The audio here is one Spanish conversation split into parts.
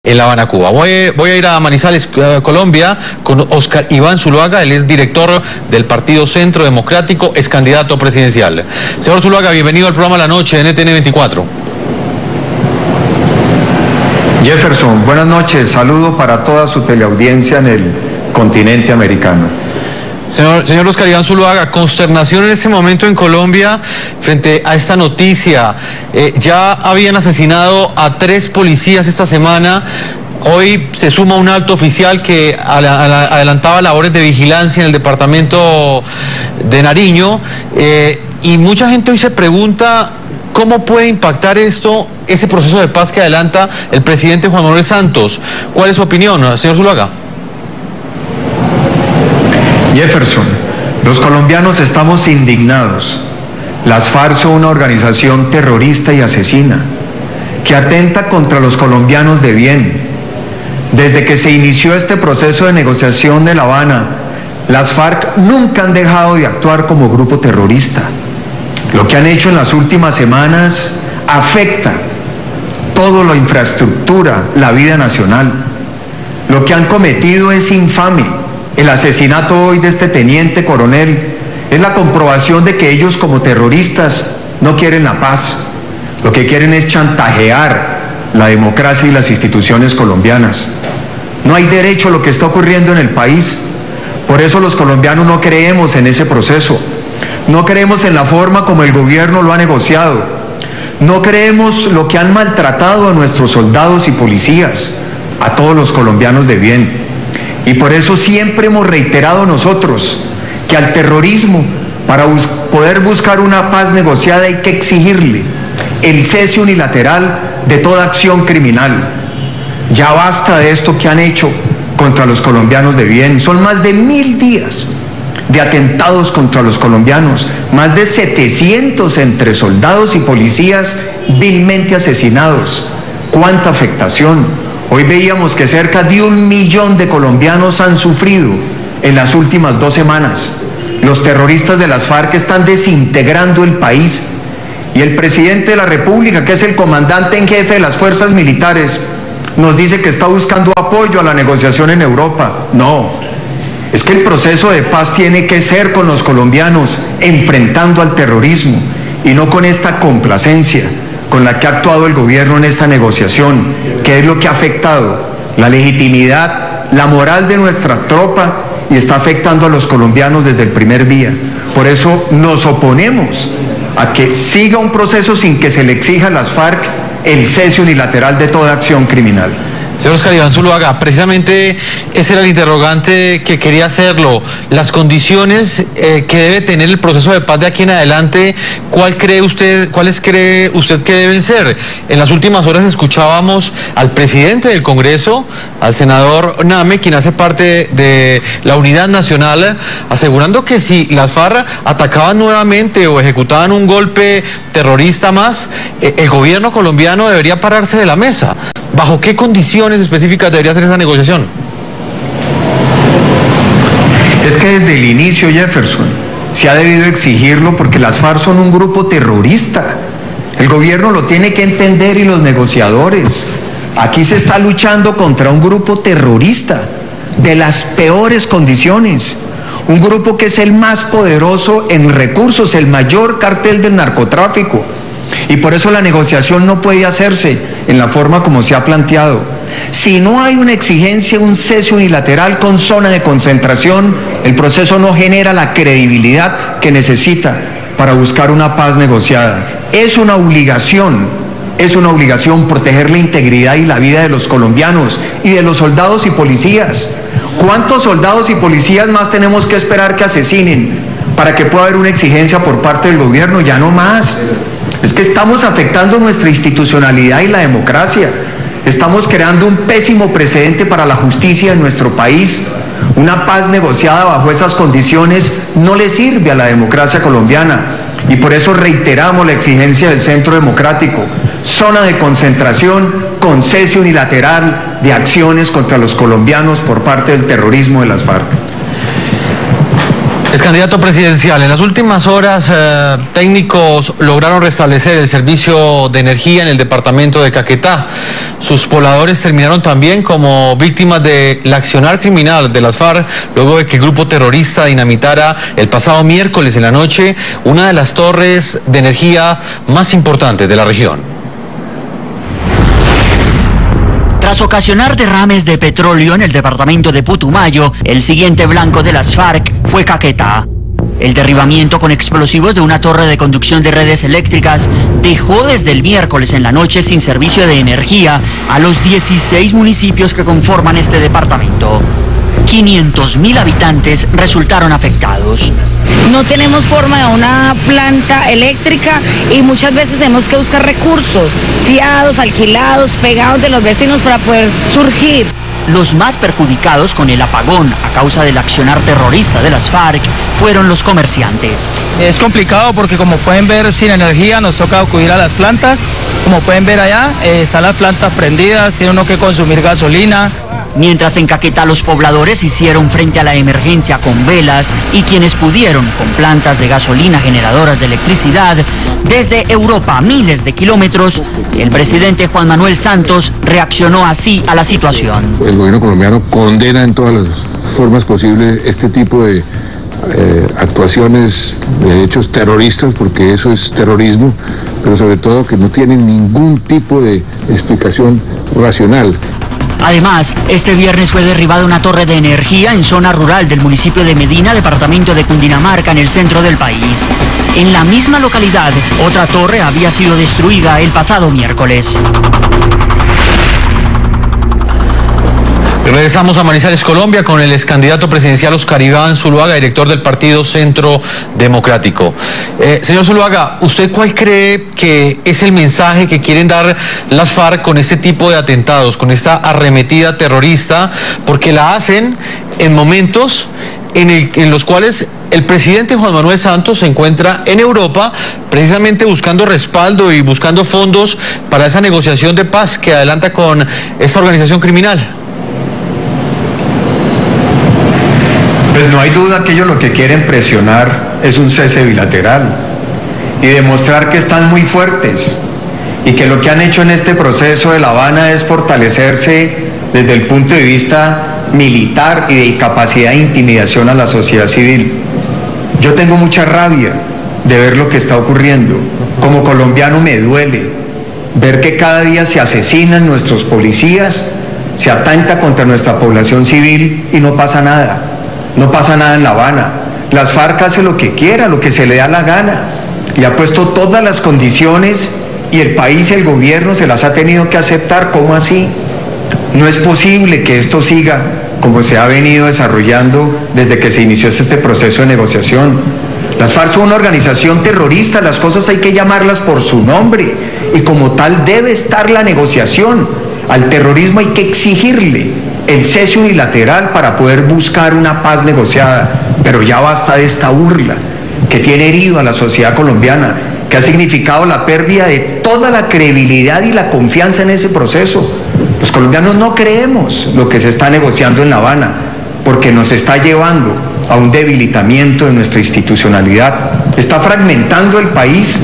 en La Habana, Cuba. Voy a ir a Manizales, Colombia, con Oscar Iván Zuluaga. Él es director del Partido Centro Democrático, es candidato presidencial. Señor Zuluaga, bienvenido al programa La Noche de NTN 24. Jefferson, buenas noches. Saludo para toda su teleaudiencia en el continente americano. Señor Oscar Iván Zuluaga, consternación en este momento en Colombia frente a esta noticia. Ya habían asesinado a 3 policías esta semana. Hoy se suma un alto oficial que adelantaba labores de vigilancia en el departamento de Nariño. Y mucha gente hoy se pregunta cómo puede impactar esto, ese proceso de paz que adelanta el presidente Juan Manuel Santos. ¿Cuál es su opinión, señor Zuluaga? Jefferson, los colombianos estamos indignados. Las FARC son una organización terrorista y asesina que atenta contra los colombianos de bien. Desde que se inició este proceso de negociación de La Habana, las FARC nunca han dejado de actuar como grupo terrorista. Lo que han hecho en las últimas semanas afecta toda la infraestructura, la vida nacional. Lo que han cometido es infame. El asesinato hoy de este teniente coronel es la comprobación de que ellos como terroristas no quieren la paz. Lo que quieren es chantajear la democracia y las instituciones colombianas. No hay derecho a lo que está ocurriendo en el país. Por eso los colombianos no creemos en ese proceso. No creemos en la forma como el gobierno lo ha negociado. No creemos lo que han maltratado a nuestros soldados y policías, a todos los colombianos de bien. Y por eso siempre hemos reiterado nosotros que al terrorismo, para poder buscar una paz negociada, hay que exigirle el cese unilateral de toda acción criminal. Ya basta de esto que han hecho contra los colombianos de bien. Son más de 1000 días de atentados contra los colombianos, más de 700 entre soldados y policías vilmente asesinados. ¡Cuánta afectación! Hoy veíamos que cerca de 1 millón de colombianos han sufrido en las últimas 2 semanas. Los terroristas de las FARC están desintegrando el país y el presidente de la República, que es el comandante en jefe de las fuerzas militares, nos dice que está buscando apoyo a la negociación en Europa. No, es que el proceso de paz tiene que ser con los colombianos enfrentando al terrorismo y no con esta complacencia con la que ha actuado el gobierno en esta negociación, que es lo que ha afectado la legitimidad, la moral de nuestra tropa y está afectando a los colombianos desde el primer día. Por eso nos oponemos a que siga un proceso sin que se le exija a las FARC el cese unilateral de toda acción criminal. Señor Oscar Iván Zuluaga, precisamente ese era el interrogante que quería hacerlo. Las condiciones que debe tener el proceso de paz de aquí en adelante, ¿cuáles cree usted que deben ser? En las últimas horas escuchábamos al presidente del Congreso, al senador Name, quien hace parte de la Unidad Nacional, asegurando que si las FARC atacaban nuevamente o ejecutaban un golpe terrorista más, el gobierno colombiano debería pararse de la mesa. ¿Bajo qué condiciones específicas debería hacer esa negociación? Es que desde el inicio, Jefferson, se ha debido exigirlo porque las FARC son un grupo terrorista. El gobierno lo tiene que entender y los negociadores. Aquí se está luchando contra un grupo terrorista de las peores condiciones. Un grupo que es el más poderoso en recursos, el mayor cartel del narcotráfico. Y por eso la negociación no puede hacerse en la forma como se ha planteado. Si no hay una exigencia, un cese unilateral con zona de concentración, el proceso no genera la credibilidad que necesita para buscar una paz negociada. Es una obligación proteger la integridad y la vida de los colombianos y de los soldados y policías. ¿Cuántos soldados y policías más tenemos que esperar que asesinen para que pueda haber una exigencia por parte del gobierno? Ya no más. Es que estamos afectando nuestra institucionalidad y la democracia. Estamos creando un pésimo precedente para la justicia en nuestro país. Una paz negociada bajo esas condiciones no le sirve a la democracia colombiana. Y por eso reiteramos la exigencia del Centro Democrático. Zona de concentración con cese unilateral de acciones contra los colombianos por parte del terrorismo de las FARC. Es candidato presidencial. En las últimas horas, técnicos lograron restablecer el servicio de energía en el departamento de Caquetá. Sus pobladores terminaron también como víctimas del accionar criminal de las FARC, luego de que el grupo terrorista dinamitara el pasado miércoles en la noche una de las torres de energía más importantes de la región. Tras ocasionar derrames de petróleo en el departamento de Putumayo, el siguiente blanco de las FARC fue Caquetá. El derribamiento con explosivos de una torre de conducción de redes eléctricas dejó desde el miércoles en la noche sin servicio de energía a los 16 municipios que conforman este departamento. 500.000 habitantes resultaron afectados. No tenemos forma de una planta eléctrica y muchas veces tenemos que buscar recursos fiados, alquilados, pegados de los vecinos para poder surgir. Los más perjudicados con el apagón a causa del accionar terrorista de las FARC fueron los comerciantes. Es complicado porque, como pueden ver, sin energía nos toca acudir a las plantas. Como pueden ver allá, están las plantas prendidas, tiene uno que consumir gasolina. Mientras en Caquetá los pobladores hicieron frente a la emergencia con velas y quienes pudieron con plantas de gasolina generadoras de electricidad, desde Europa, miles de kilómetros, el presidente Juan Manuel Santos reaccionó así a la situación. El gobierno colombiano condena en todas las formas posibles este tipo de actuaciones, de hechos terroristas, porque eso es terrorismo, pero sobre todo que no tienen ningún tipo de explicación racional. Además, este viernes fue derribada una torre de energía en zona rural del municipio de Medina, departamento de Cundinamarca, en el centro del país. En la misma localidad, otra torre había sido destruida el pasado miércoles. Regresamos a Manizales, Colombia, con el excandidato presidencial Oscar Iván Zuluaga, director del partido Centro Democrático. Señor Zuluaga, ¿usted cuál cree que es el mensaje que quieren dar las FARC con este tipo de atentados, con esta arremetida terrorista? Porque la hacen en momentos en los cuales el presidente Juan Manuel Santos se encuentra en Europa precisamente buscando respaldo y buscando fondos para esa negociación de paz que adelanta con esta organización criminal. Pues no hay duda que ellos lo que quieren presionar es un cese bilateral y demostrar que están muy fuertes y que lo que han hecho en este proceso de La Habana es fortalecerse desde el punto de vista militar y de capacidad de intimidación a la sociedad civil. Yo tengo mucha rabia de ver lo que está ocurriendo. Como colombiano me duele ver que cada día se asesinan nuestros policías, se atenta contra nuestra población civil y no pasa nada. No pasa nada en La Habana. Las FARC hace lo que quiera, lo que se le da la gana. Le ha puesto todas las condiciones y el país, el gobierno, se las ha tenido que aceptar. ¿Cómo así? No es posible que esto siga como se ha venido desarrollando desde que se inició este proceso de negociación. Las FARC son una organización terrorista, las cosas hay que llamarlas por su nombre y como tal debe estar la negociación. Al terrorismo hay que exigirle el cese unilateral para poder buscar una paz negociada, pero ya basta de esta burla que tiene herido a la sociedad colombiana, que ha significado la pérdida de toda la credibilidad y la confianza en ese proceso. Los colombianos no creemos lo que se está negociando en La Habana, porque nos está llevando a un debilitamiento de nuestra institucionalidad, está fragmentando el país.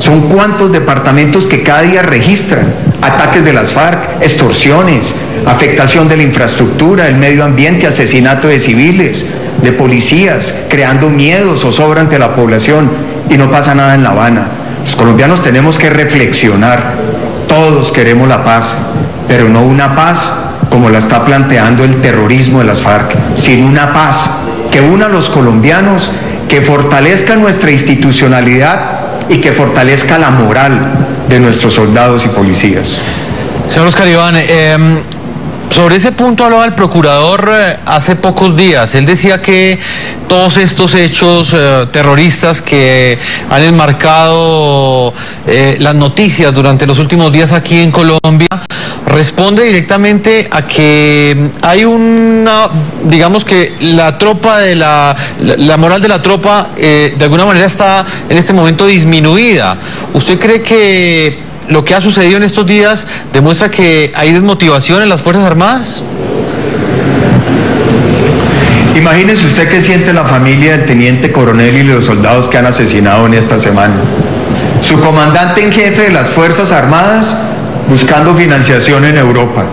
Son cuántos departamentos que cada día registran ataques de las FARC, extorsiones, afectación de la infraestructura, el medio ambiente, asesinato de civiles, de policías, creando miedo, zozobra ante la población y no pasa nada en La Habana. Los colombianos tenemos que reflexionar, todos queremos la paz, pero no una paz como la está planteando el terrorismo de las FARC, sino una paz que una a los colombianos, que fortalezca nuestra institucionalidad y que fortalezca la moral de nuestros soldados y policías. Señor Oscar Iván, sobre ese punto hablaba el procurador hace pocos días. Él decía que todos estos hechos terroristas que han enmarcado las noticias durante los últimos días aquí en Colombia responde directamente a que hay una, digamos que la tropa de la moral de la tropa de alguna manera está en este momento disminuida. ¿Usted cree que lo que ha sucedido en estos días demuestra que hay desmotivación en las Fuerzas Armadas? Imagínese usted qué siente la familia del teniente coronel y los soldados que han asesinado en esta semana. Su comandante en jefe de las Fuerzas Armadas buscando financiación en Europa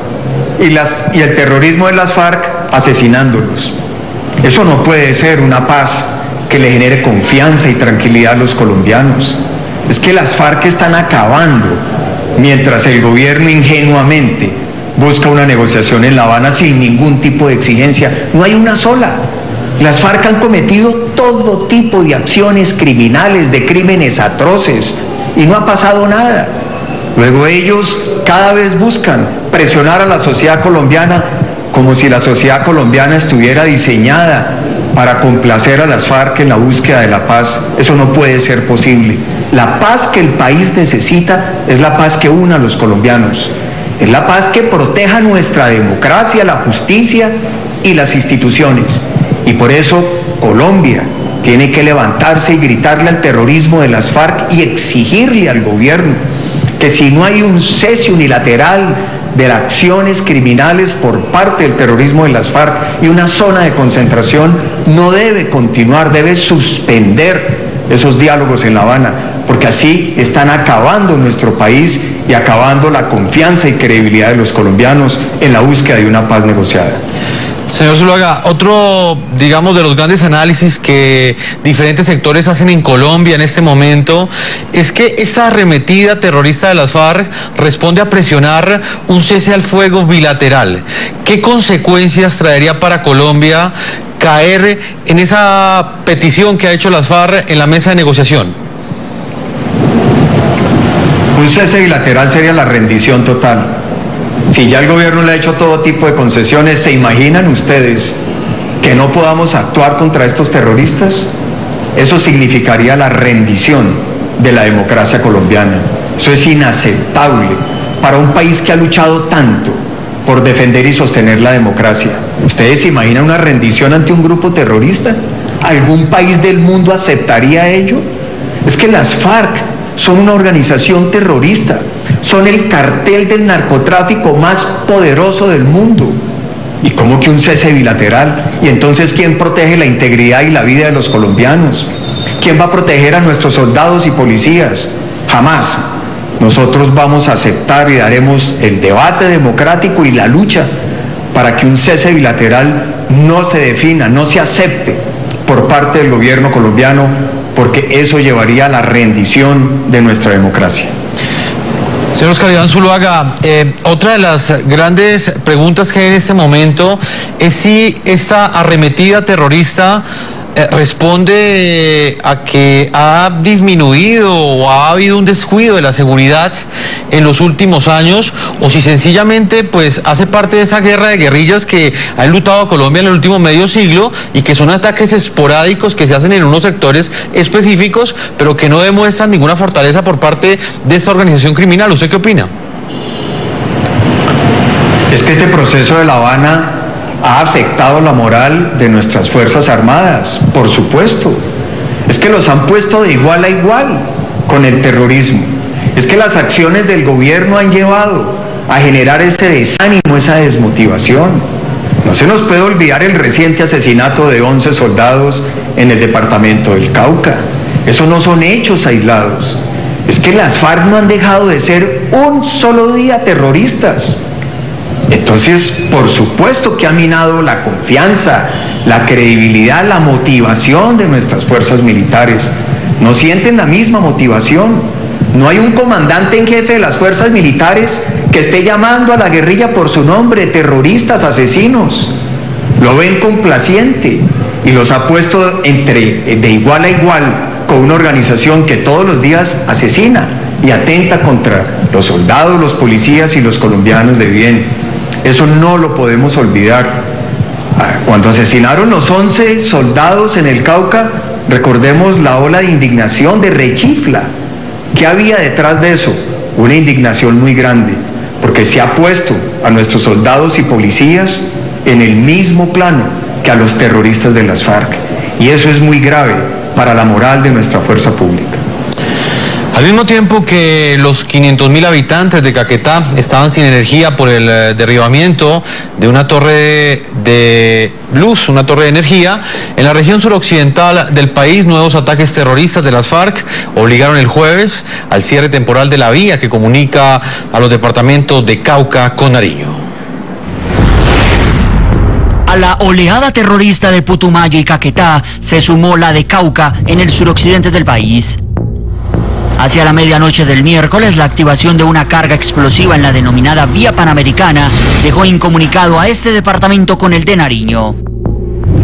y el terrorismo de las FARC asesinándolos. Eso no puede ser una paz que le genere confianza y tranquilidad a los colombianos. Es que las FARC están acabando mientras el gobierno ingenuamente busca una negociación en La Habana sin ningún tipo de exigencia. No hay una sola. Las FARC han cometido todo tipo de acciones criminales, de crímenes atroces, y no ha pasado nada. Luego ellos cada vez buscan presionar a la sociedad colombiana como si la sociedad colombiana estuviera diseñada para complacer a las FARC en la búsqueda de la paz. Eso no puede ser posible. La paz que el país necesita es la paz que una a los colombianos. Es la paz que proteja nuestra democracia, la justicia y las instituciones. Y por eso Colombia tiene que levantarse y gritarle al terrorismo de las FARC y exigirle al gobierno que si no hay un cese unilateral de las acciones criminales por parte del terrorismo de las FARC y una zona de concentración, no debe continuar, debe suspender esos diálogos en La Habana, porque así están acabando nuestro país y acabando la confianza y credibilidad de los colombianos en la búsqueda de una paz negociada. Señor Zuluaga, otro, digamos, de los grandes análisis que diferentes sectores hacen en Colombia en este momento es que esta arremetida terrorista de las FARC responde a presionar un cese al fuego bilateral. ¿Qué consecuencias traería para Colombia caer en esa petición que ha hecho las FARC en la mesa de negociación? Un cese bilateral sería la rendición total. Si ya el gobierno le ha hecho todo tipo de concesiones, ¿se imaginan ustedes que no podamos actuar contra estos terroristas? Eso significaría la rendición de la democracia colombiana. Eso es inaceptable para un país que ha luchado tanto por defender y sostener la democracia. ¿Ustedes se imaginan una rendición ante un grupo terrorista? ¿Algún país del mundo aceptaría ello? Es que las FARC son una organización terrorista. Son el cartel del narcotráfico más poderoso del mundo. ¿Y cómo que un cese bilateral? ¿Y entonces quién protege la integridad y la vida de los colombianos? ¿Quién va a proteger a nuestros soldados y policías? Jamás. Nosotros vamos a aceptar y daremos el debate democrático y la lucha para que un cese bilateral no se defina, no se acepte por parte del gobierno colombiano, porque eso llevaría a la rendición de nuestra democracia. Señor Oscar Iván Zuluaga, otra de las grandes preguntas que hay en este momento es si esta arremetida terrorista responde a que ha disminuido o ha habido un descuido de la seguridad en los últimos años, o si sencillamente pues hace parte de esa guerra de guerrillas que ha enlutado a Colombia en el último medio siglo y que son ataques esporádicos que se hacen en unos sectores específicos, pero que no demuestran ninguna fortaleza por parte de esta organización criminal. ¿Usted qué opina? Es que este proceso de La Habana ha afectado la moral de nuestras Fuerzas Armadas, por supuesto. Es que los han puesto de igual a igual con el terrorismo. Es que las acciones del gobierno han llevado a generar ese desánimo, esa desmotivación. No se nos puede olvidar el reciente asesinato de 11 soldados en el departamento del Cauca. Esos no son hechos aislados. Es que las FARC no han dejado de ser un solo día terroristas. Entonces, por supuesto que ha minado la confianza, la credibilidad, la motivación de nuestras fuerzas militares. No sienten la misma motivación. No hay un comandante en jefe de las fuerzas militares que esté llamando a la guerrilla por su nombre, terroristas, asesinos. Lo ven complaciente y los ha puesto de igual a igual con una organización que todos los días asesina y atenta contra los soldados, los policías y los colombianos de bien. Eso no lo podemos olvidar. Cuando asesinaron los 11 soldados en el Cauca, recordemos la ola de indignación, de rechifla. ¿Qué había detrás de eso? Una indignación muy grande, porque se ha puesto a nuestros soldados y policías en el mismo plano que a los terroristas de las FARC. Y eso es muy grave para la moral de nuestra fuerza pública. Al mismo tiempo que los 500.000 habitantes de Caquetá estaban sin energía por el derribamiento de una torre de luz, una torre de energía, en la región suroccidental del país, nuevos ataques terroristas de las FARC obligaron el jueves al cierre temporal de la vía que comunica a los departamentos de Cauca con Nariño. A la oleada terrorista de Putumayo y Caquetá se sumó la de Cauca en el suroccidente del país. Hacia la medianoche del miércoles, la activación de una carga explosiva en la denominada Vía Panamericana dejó incomunicado a este departamento con el de Nariño.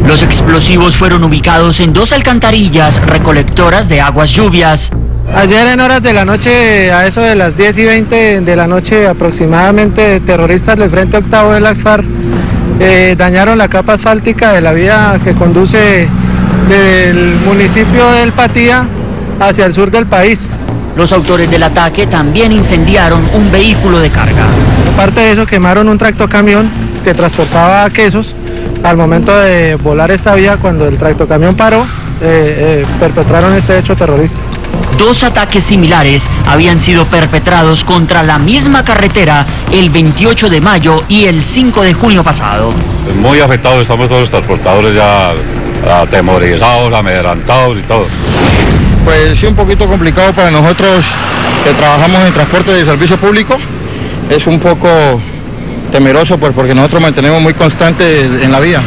Los explosivos fueron ubicados en 2 alcantarillas recolectoras de aguas lluvias. Ayer en horas de la noche, a eso de las 10:20 de la noche aproximadamente, terroristas del Frente Octavo de las FARC dañaron la capa asfáltica de la vía que conduce del municipio del Patía hacia el sur del país. Los autores del ataque también incendiaron un vehículo de carga. Aparte de eso, quemaron un tractocamión que transportaba quesos. Al momento de volar esta vía, cuando el tractocamión paró, perpetraron este hecho terrorista. 2 ataques similares habían sido perpetrados contra la misma carretera el 28 de mayo y el 5 de junio pasado. Muy afectados, estamos todos los transportadores ya atemorizados, amedrentados y todo. Pues sí, un poquito complicado para nosotros que trabajamos en transporte de servicio público. Es un poco temeroso porque nosotros mantenemos muy constante en la vía.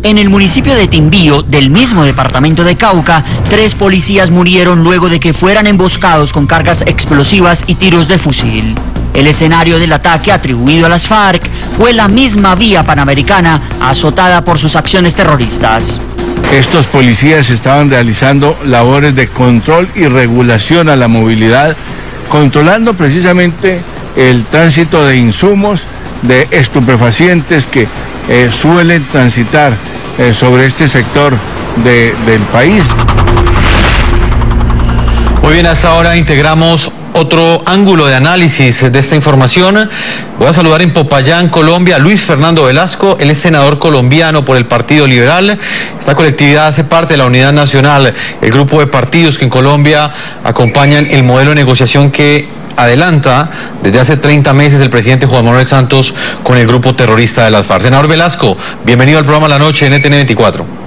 En el municipio de Timbío, del mismo departamento de Cauca, 3 policías murieron luego de que fueran emboscados con cargas explosivas y tiros de fusil. El escenario del ataque atribuido a las FARC fue la misma Vía Panamericana azotada por sus acciones terroristas. Estos policías estaban realizando labores de control y regulación a la movilidad, controlando precisamente el tránsito de insumos, de estupefacientes que suelen transitar sobre este sector del país. Muy bien, hasta ahora integramos otro ángulo de análisis de esta información. Voy a saludar en Popayán, Colombia, a Luis Fernando Velasco. Él es senador colombiano por el Partido Liberal. Esta colectividad hace parte de la Unidad Nacional, el grupo de partidos que en Colombia acompañan el modelo de negociación que adelanta desde hace 30 meses el presidente Juan Manuel Santos con el grupo terrorista de las FARC. Senador Velasco, bienvenido al programa La Noche en NTN 24.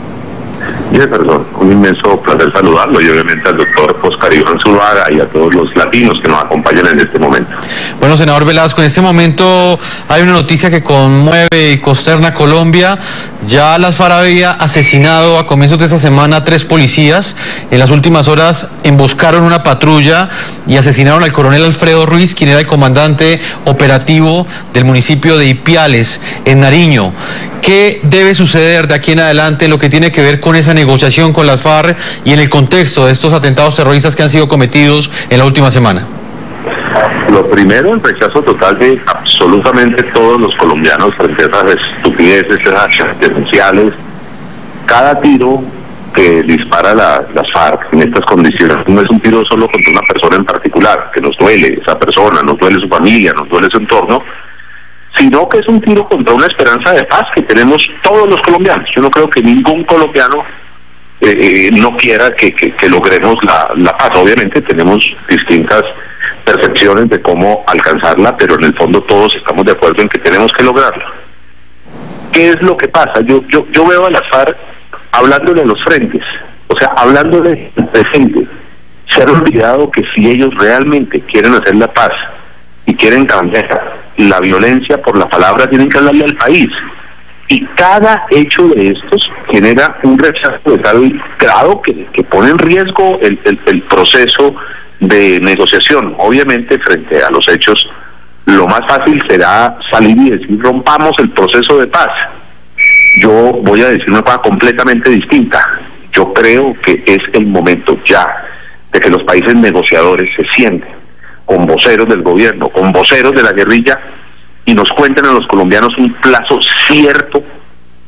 Jefferson, un inmenso placer saludarlo y obviamente al doctor Oscar Iván Zuluaga y a todos los latinos que nos acompañan en este momento. Bueno, senador Velasco, en este momento hay una noticia que conmueve y consterna a Colombia. Ya las FARC había asesinado a comienzos de esta semana a 3 policías. En las últimas horas emboscaron una patrulla y asesinaron al coronel Alfredo Ruiz, quien era el comandante operativo del municipio de Ipiales, en Nariño. ¿Qué debe suceder de aquí en adelante en lo que tiene que ver con esa negociación con las FARC y en el contexto de estos atentados terroristas que han sido cometidos en la última semana? Lo primero, el rechazo total de absolutamente todos los colombianos frente a esas estupideces, esas acciones denunciales. Cada tiro que dispara las FARC en estas condiciones no es un tiro solo contra una persona en particular, que nos duele esa persona, nos duele su familia, nos duele su entorno, sino que es un tiro contra una esperanza de paz que tenemos todos los colombianos. Yo no creo que ningún colombiano no quiera que logremos la paz. Obviamente tenemos distintas percepciones de cómo alcanzarla, pero en el fondo todos estamos de acuerdo en que tenemos que lograrla. ¿Qué es lo que pasa? Yo veo a las FARC hablándole a los frentes, o sea, hablándole de gente. Se han olvidado que si ellos realmente quieren hacer la paz y quieren cambiar la violencia por la palabra, tienen que hablarle al país. Y cada hecho de estos genera un rechazo de tal grado que pone en riesgo el proceso de negociación. Obviamente, frente a los hechos, lo más fácil será salir y decir rompamos el proceso de paz. Yo voy a decir una cosa completamente distinta. Yo creo que es el momento ya de que los países negociadores se sienten con voceros del gobierno, con voceros de la guerrilla, y nos cuenten a los colombianos un plazo cierto,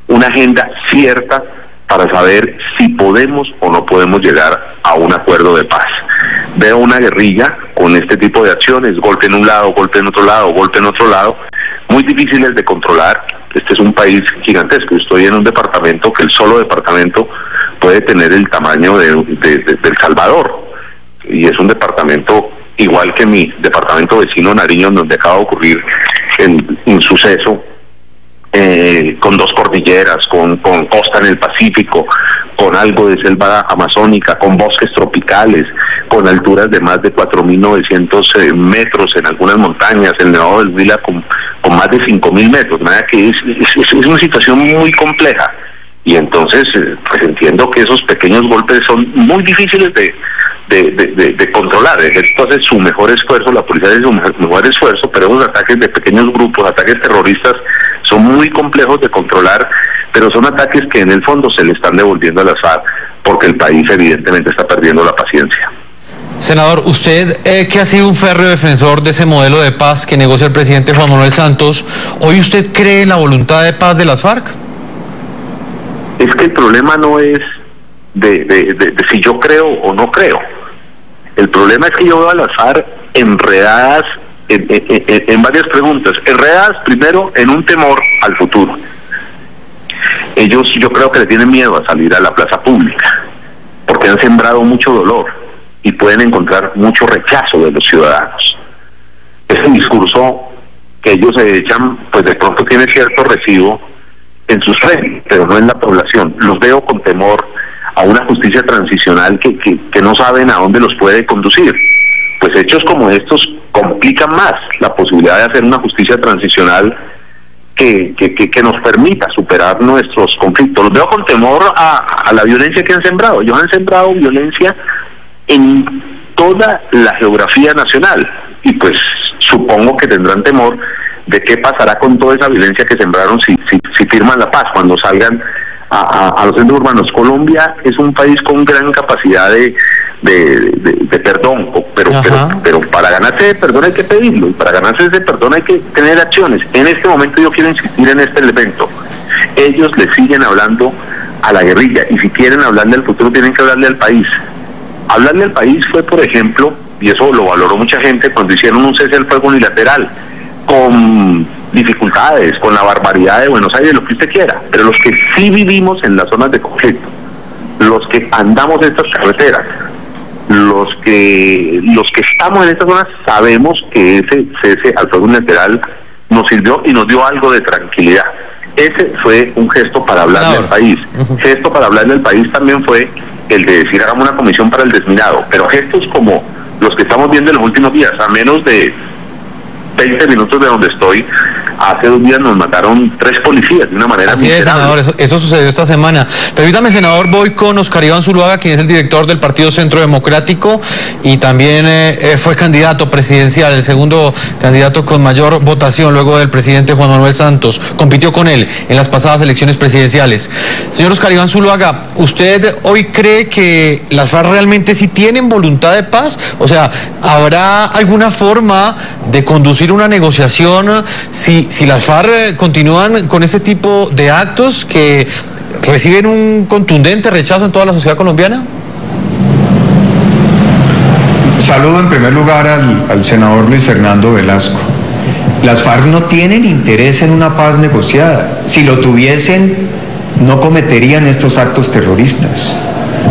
una agenda cierta para saber si podemos o no podemos llegar a un acuerdo de paz. Veo una guerrilla con este tipo de acciones, golpe en un lado, golpe en otro lado, golpe en otro lado, muy difíciles de controlar. Este es un país gigantesco. Estoy en un departamento que el solo departamento puede tener el tamaño de El Salvador. y es un departamento igual que mi departamento vecino Nariño, donde acaba de ocurrir un suceso, con dos cordilleras, con costa en el Pacífico, con algo de selva amazónica, con bosques tropicales, con alturas de más de 4.900 metros en algunas montañas, el Nevado del Huila con más de 5.000 metros, de manera que es una situación muy compleja. Y entonces, pues entiendo que esos pequeños golpes son muy difíciles de controlar. El ejército hace su mejor esfuerzo, la policía hace su mejor esfuerzo, pero esos ataques de pequeños grupos, ataques terroristas, son muy complejos de controlar, pero son ataques que en el fondo se le están devolviendo a las FARC, porque el país evidentemente está perdiendo la paciencia. Senador, usted que ha sido un férreo defensor de ese modelo de paz que negocia el presidente Juan Manuel Santos, ¿hoy usted cree en la voluntad de paz de las FARC? Es que el problema no es de si yo creo o no creo. El problema es que yo veo a las FARC enredadas en varias preguntas. Enredadas primero en un temor al futuro. Ellos, yo creo que le tienen miedo a salir a la plaza pública, porque han sembrado mucho dolor y pueden encontrar mucho rechazo de los ciudadanos. Ese discurso que ellos se echan, pues de pronto tiene cierto recibo en sus redes, pero no en la población. Los veo con temor a una justicia transicional que no saben a dónde los puede conducir. Pues hechos como estos complican más la posibilidad de hacer una justicia transicional que nos permita superar nuestros conflictos. Los veo con temor a la violencia que han sembrado. Ellos han sembrado violencia en toda la geografía nacional, y pues supongo que tendrán temor de qué pasará con toda esa violencia que sembraron si firman la paz, cuando salgan a los centros urbanos. Colombia es un país con gran capacidad de perdón, pero para ganarse ese perdón hay que pedirlo, y para ganarse ese perdón hay que tener acciones. En este momento yo quiero insistir en este elemento. Ellos le siguen hablando a la guerrilla, y si quieren hablarle al futuro tienen que hablarle al país. Hablarle al país fue, por ejemplo, y eso lo valoró mucha gente, cuando hicieron un cese al fuego unilateral, con dificultades, con la barbaridad de Buenos Aires, lo que usted quiera, pero los que sí vivimos en las zonas de conflicto, los que andamos en estas carreteras, los que estamos en estas zonas, sabemos que ese cese al fuego unilateral nos sirvió y nos dio algo de tranquilidad. Ese fue un gesto para hablarle al país. Gesto para hablarle al país también fue el de decir hagamos una comisión para el desminado, pero gestos como los que estamos viendo en los últimos días, a menos de 20 minutos de donde estoy, hace 2 días nos mataron 3 policías de una manera Así es, senador, eso sucedió esta semana. Permítame, senador, voy con Oscar Iván Zuluaga, quien es el director del Partido Centro Democrático y también fue candidato presidencial, el segundo candidato con mayor votación luego del presidente Juan Manuel Santos. Compitió con él en las pasadas elecciones presidenciales. Señor Oscar Iván Zuluaga, ¿usted hoy cree que las FARC realmente sí tienen voluntad de paz? O sea, ¿habrá alguna forma de conducir una negociación si las FARC continúan con este tipo de actos que reciben un contundente rechazo en toda la sociedad colombiana? Saludo en primer lugar al senador Luis Fernando Velasco. Las FARC no tienen interés en una paz negociada. Si lo tuviesen, no cometerían estos actos terroristas.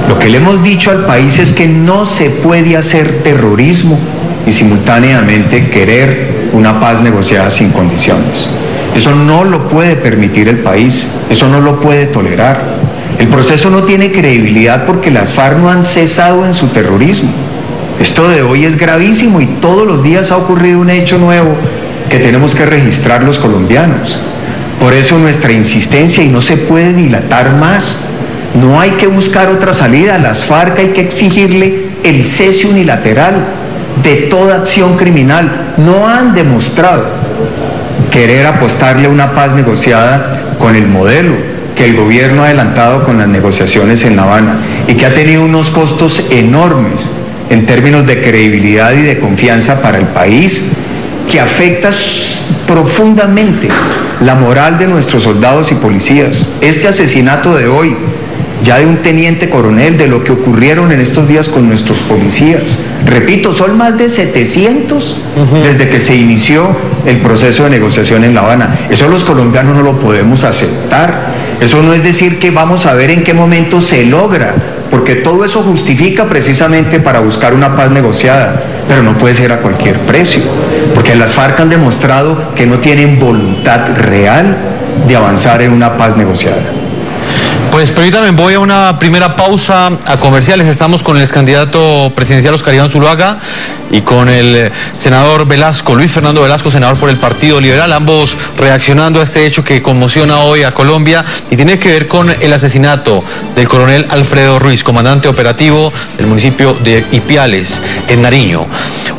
Lo que le hemos dicho al país es que no se puede hacer terrorismo y simultáneamente querer una paz negociada sin condiciones. Eso no lo puede permitir el país, eso no lo puede tolerar. El proceso no tiene credibilidad porque las FARC no han cesado en su terrorismo. Esto de hoy es gravísimo y todos los días ha ocurrido un hecho nuevo que tenemos que registrar los colombianos. Por eso nuestra insistencia, y no se puede dilatar más, no hay que buscar otra salida. A las FARC hay que exigirle el cese unilateral de toda acción criminal. No han demostrado querer apostarle a una paz negociada con el modelo que el gobierno ha adelantado con las negociaciones en La Habana y que ha tenido unos costos enormes en términos de credibilidad y de confianza para el país, que afecta profundamente la moral de nuestros soldados y policías. Este asesinato de hoy, ya de un teniente coronel, de lo que ocurrieron en estos días con nuestros policías. Repito, son más de 700 desde que se inició el proceso de negociación en La Habana. Eso los colombianos no lo podemos aceptar. Eso no es decir que vamos a ver en qué momento se logra porque todo eso justifica precisamente para buscar una paz negociada, pero no puede ser a cualquier precio, porque las FARC han demostrado que no tienen voluntad real de avanzar en una paz negociada. Pues permítame, voy a una primera pausa a comerciales. Estamos con el ex candidato presidencial Oscar Iván Zuluaga y con el senador Velasco, Luis Fernando Velasco, senador por el Partido Liberal, ambos reaccionando a este hecho que conmociona hoy a Colombia y tiene que ver con el asesinato del coronel Alfredo Ruiz, comandante operativo del municipio de Ipiales, en Nariño.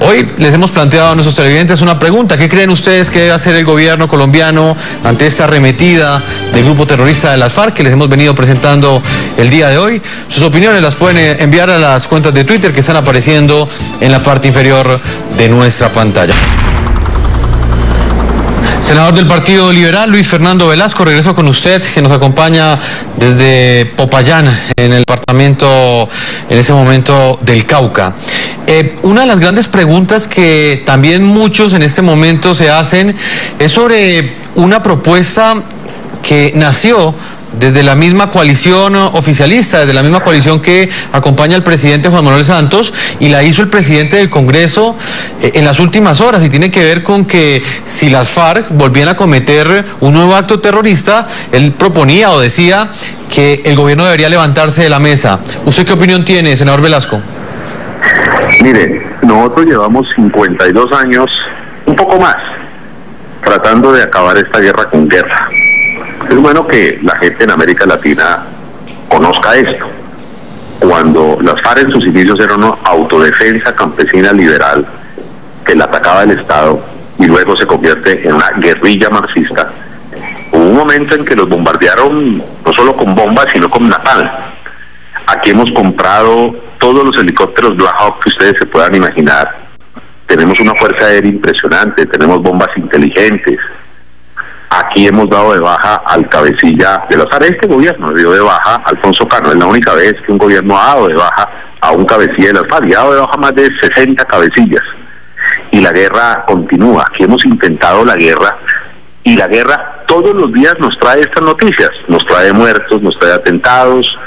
Hoy les hemos planteado a nuestros televidentes una pregunta: ¿qué creen ustedes que debe hacer el gobierno colombiano ante esta arremetida del grupo terrorista de las FARC que les hemos venido presentando el día de hoy? Sus opiniones las pueden enviar a las cuentas de Twitter que están apareciendo en la parte inferior de nuestra pantalla. Senador del Partido Liberal, Luis Fernando Velasco, regreso con usted, que nos acompaña desde Popayán, en el departamento, en ese momento, del Cauca. Una de las grandes preguntas que también muchos en este momento se hacen es sobre una propuesta que nació desde la misma coalición oficialista, desde la misma coalición que acompaña al presidente Juan Manuel Santos, y la hizo el presidente del Congreso en las últimas horas, y tiene que ver con que si las FARC volvían a cometer un nuevo acto terrorista, él proponía o decía que el gobierno debería levantarse de la mesa. ¿Usted qué opinión tiene, senador Velasco? Mire, nosotros llevamos 52 años, un poco más, tratando de acabar esta guerra con guerra. Es bueno que la gente en América Latina conozca esto. Cuando las FARC en sus inicios eran una autodefensa campesina liberal que la atacaba el Estado y luego se convierte en una guerrilla marxista, hubo un momento en que los bombardearon no solo con bombas, sino con napalm. Aquí hemos comprado todos los helicópteros Black Hawk que ustedes se puedan imaginar. Tenemos una fuerza aérea impresionante, tenemos bombas inteligentes. Aquí hemos dado de baja al cabecilla de las FARC. Este gobierno dio de baja a Alfonso Cano. Es la única vez que un gobierno ha dado de baja a un cabecilla de las FARC. Y ha dado de baja más de 60 cabecillas. Y la guerra continúa. Aquí hemos intentado la guerra. Y la guerra todos los días nos trae estas noticias. Nos trae muertos, nos trae atentados.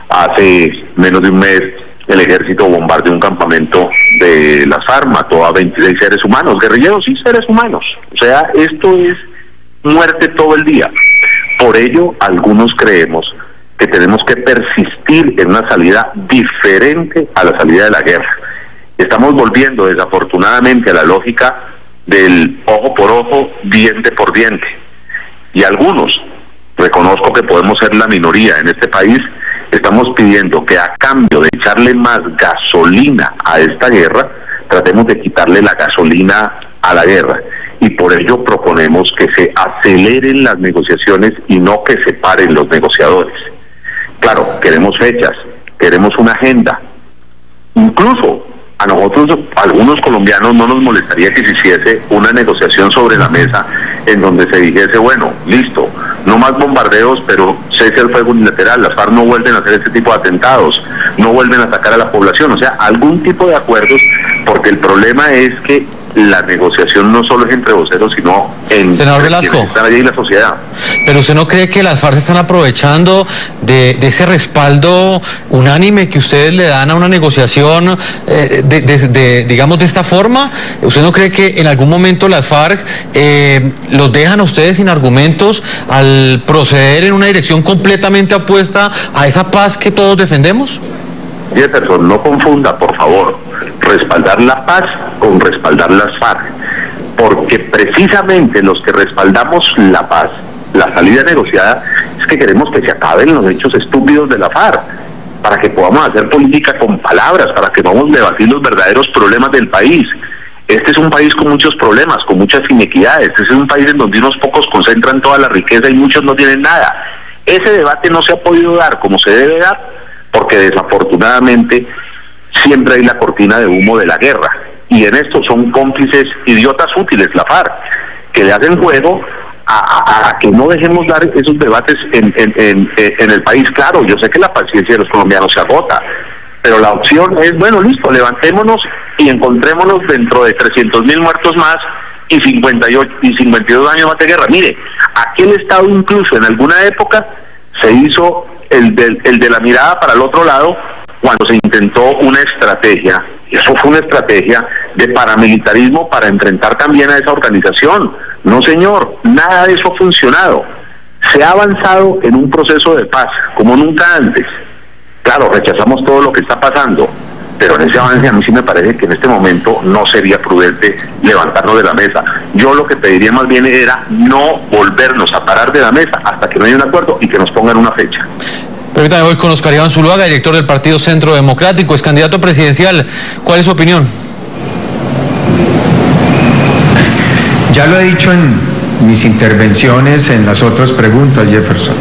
Hace menos de un mes el ejército bombardeó un campamento de las FARC, mató a 26 seres humanos. Guerrilleros y seres humanos. O sea, esto es muerte todo el día. Por ello, algunos creemos que tenemos que persistir en una salida diferente a la salida de la guerra. Estamos volviendo, desafortunadamente, a la lógica del ojo por ojo, diente por diente. Y algunos, reconozco que podemos ser la minoría en este país, estamos pidiendo que a cambio de echarle más gasolina a esta guerra, tratemos de quitarle la gasolina a la guerra. Y por ello proponemos que se aceleren las negociaciones y no que se paren los negociadores. Claro, queremos fechas, queremos una agenda. Incluso a nosotros, algunos colombianos, no nos molestaría que se hiciese una negociación sobre la mesa en donde se dijese, bueno, listo, no más bombardeos, pero cese el fuego unilateral, las FARC no vuelven a hacer este tipo de atentados, no vuelven a atacar a la población, o sea, algún tipo de acuerdos, porque el problema es que la negociación no solo es entre voceros, sino en senador Velasco, están allí en la sociedad. Pero ¿usted no cree que las FARC se están aprovechando de ese respaldo unánime que ustedes le dan a una negociación digamos, de esta forma? ¿Usted no cree que en algún momento las FARC los dejan a ustedes sin argumentos al proceder en una dirección completamente opuesta a esa paz que todos defendemos? Jefferson, no confunda, por favor, respaldar la paz con respaldar las FARC, porque precisamente los que respaldamos la paz, la salida negociada, es que queremos que se acaben los hechos estúpidos de la FARC, para que podamos hacer política con palabras, para que podamos debatir los verdaderos problemas del país. Este es un país con muchos problemas, con muchas inequidades. Este es un país en donde unos pocos concentran toda la riqueza y muchos no tienen nada. Ese debate no se ha podido dar como se debe dar, porque desafortunadamente siempre hay la cortina de humo de la guerra, y en esto son cómplices idiotas útiles la FARC, que le hacen juego a que no dejemos dar esos debates en el país. Claro, yo sé que la paciencia de los colombianos se agota, pero la opción es, bueno, listo, levantémonos y encontrémonos dentro de 300.000 muertos más y 58 y 52 años más de guerra. Mire, aquí el Estado incluso en alguna época Se hizo el de la mirada para el otro lado cuando se intentó una estrategia. Eso fue una estrategia de paramilitarismo para enfrentar también a esa organización. No, señor, nada de eso ha funcionado. Se ha avanzado en un proceso de paz como nunca antes. Claro, rechazamos todo lo que está pasando, pero en ese avance a mí sí me parece que en este momento no sería prudente levantarnos de la mesa. Yo lo que pediría más bien era no volvernos a parar de la mesa hasta que no haya un acuerdo y que nos pongan una fecha. Permítame, voy con Oscar Iván Zuluaga, director del Partido Centro Democrático, es candidato presidencial. ¿Cuál es su opinión? Ya lo he dicho en mis intervenciones, en las otras preguntas, Jefferson.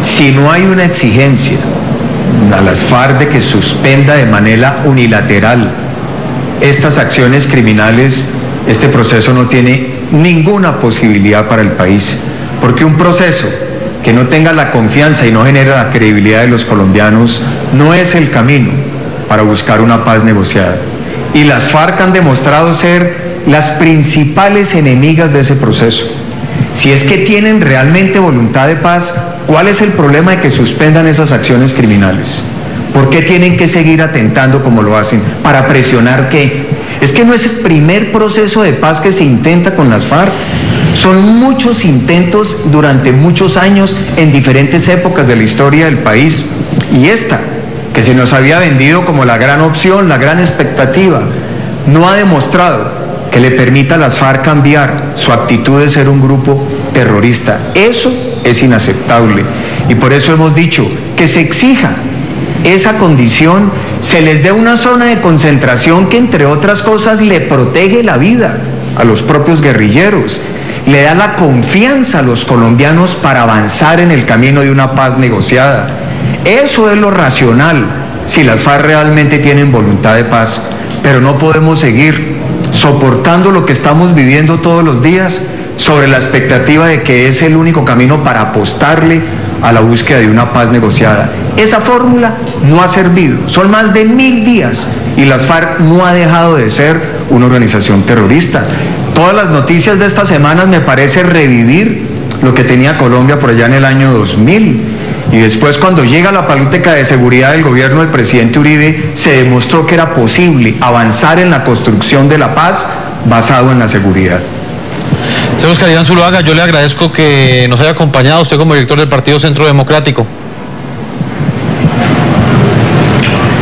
Si no hay una exigencia a las FARC de que suspenda de manera unilateral estas acciones criminales, este proceso no tiene ninguna posibilidad para el país, porque un proceso que no tenga la confianza y no genera la credibilidad de los colombianos no es el camino para buscar una paz negociada. Y las FARC han demostrado ser las principales enemigas de ese proceso. Si es que tienen realmente voluntad de paz, ¿cuál es el problema de que suspendan esas acciones criminales? ¿Por qué tienen que seguir atentando como lo hacen? ¿Para presionar qué? Es que no es el primer proceso de paz que se intenta con las FARC. Son muchos intentos durante muchos años en diferentes épocas de la historia del país. Y esta, que se nos había vendido como la gran opción, la gran expectativa, no ha demostrado que le permita a las FARC cambiar su actitud de ser un grupo terrorista. Eso es inaceptable. Y por eso hemos dicho que se exija esa condición, se les dé una zona de concentración que, entre otras cosas, le protege la vida a los propios guerrilleros, le da la confianza a los colombianos para avanzar en el camino de una paz negociada. Eso es lo racional, si las FARC realmente tienen voluntad de paz, pero no podemos seguir soportando lo que estamos viviendo todos los días sobre la expectativa de que es el único camino para apostarle a la búsqueda de una paz negociada. Esa fórmula no ha servido. Son más de 1000 días y las FARC no ha dejado de ser una organización terrorista. Todas las noticias de estas semanas me parece revivir lo que tenía Colombia por allá en el año 2000. Y después, cuando llega la política de seguridad del gobierno del presidente Uribe, se demostró que era posible avanzar en la construcción de la paz basado en la seguridad. Señor Oscar Iván Zuluaga, yo le agradezco que nos haya acompañado usted como director del Partido Centro Democrático.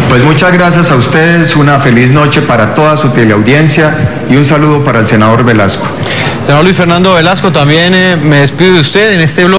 Pues muchas gracias a ustedes, una feliz noche para toda su teleaudiencia y un saludo para el senador Velasco. Senador Luis Fernando Velasco, también me despido de usted en este blog.